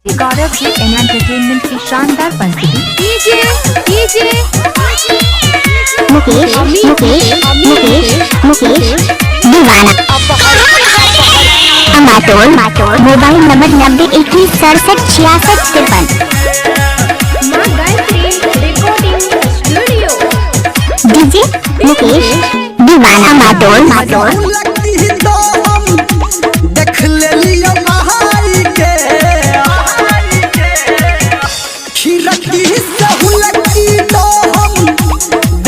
Gaurav G an entertainment की शानदार पंक्ति डीजे मुकेश दीवाना मातोड़ मोबाइल नंबर 9021676653 मां Gayatri recording studio DJ Mukesh दीवाना मातोड़ देख ले लियो महाई के खिरकी से हुलकी तो हम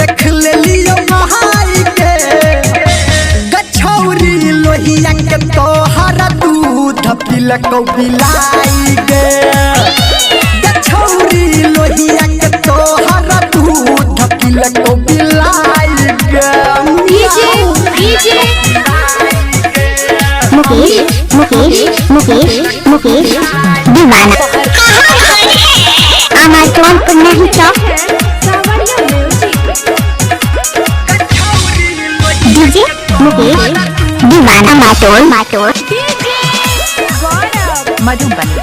देख ले लियो महाई के गछौरी लोहिया के तोहर दूध पिलको बिलाई गे गछौरी लोहिया के तोहर दूध पिलको बिलाई गे डीजे मुकेश दीवाना अमेज़न पर नहीं चौक डीजे मुकेश दीवाना मातोड़ मधुबनी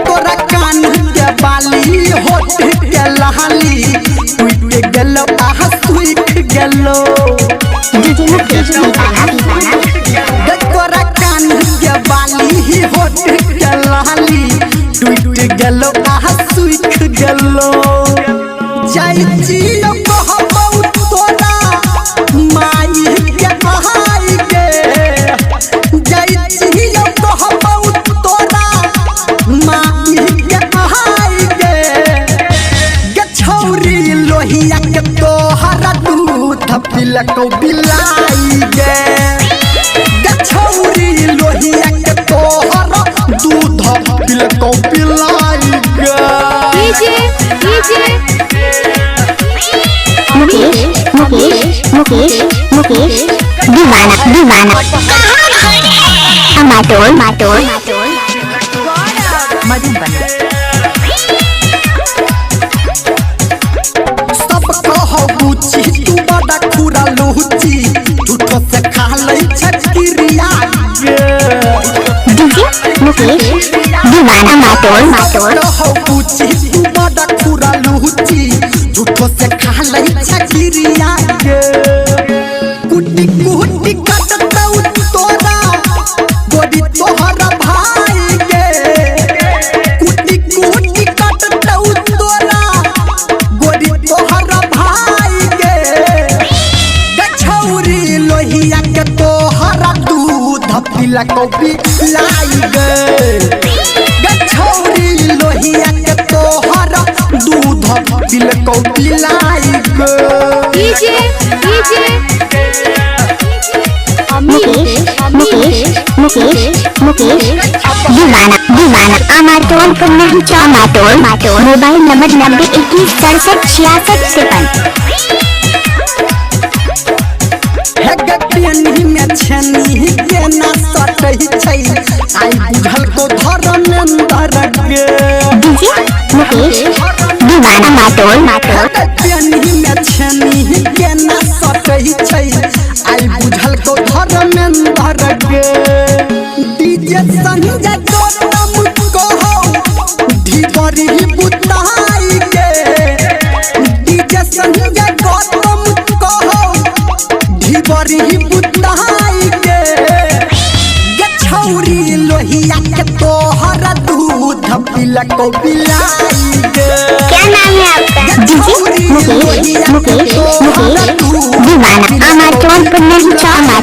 तोरा कान के बाली होठ के लहाली टूट गेलो आह सुख गेलो डीजे मुकेश दीवाना तोरा कान के बाली होठ के लहाली टूट गेलो आह सुख गेलो जाई जियो कहबौ तोरा माई के कहाई के जाई जियो कहबौ तोरा माई के कहाई के गछौरी लोहिया के तोहर दूध पिलको बिलाई गे गछौरी लोहिया के तोहर दूध पिलको बिलाई गे मुकेश दीवाना मातोड़ मधुबनी सब कहो बुची तू बड़ा खुरा लुची झूठो से खा ले छकिरिया गे डीजे मुकेश दीवाना मातोड़ कहो बुची तू बड़ा खुरा लुची झूठो से खा ले छकिरिया गे कुटी कुटी कटतौ तोरा गोदी तोहरा भाई गे कुटी कुटी कटतौ तोरा गोदी तोहरा भाई गे गछौरी लोहिया के तोहरा दूध पिलको बिलाई गे गछौरी लोहिया के तोहरा दूध पिलको बिलाई गे मुकेश दीवाना अमेज़न पर नहीं चौक मातोड़ मोबाइल नंबर 9021676653 गगनी में छनी के ना सटै छै आई बुझल को धर्मेंद्र गे डीजे मुकेश दीवाना मातोड़ गगनी में छनी के ना सटै छै आई बुझल को धर्मेंद्र गे डीजे संजय गौतम कहो धीबरी बुताई के डीजे संजय गौतम कहो धीबरी बुताई के गछौरी लोहिया के तोहर दूध पिलको बिलाई गे क्या नाम है आपका गछौरी लोहिया के तोहर दूध दीवाना अमेज़न पर नहीं चौक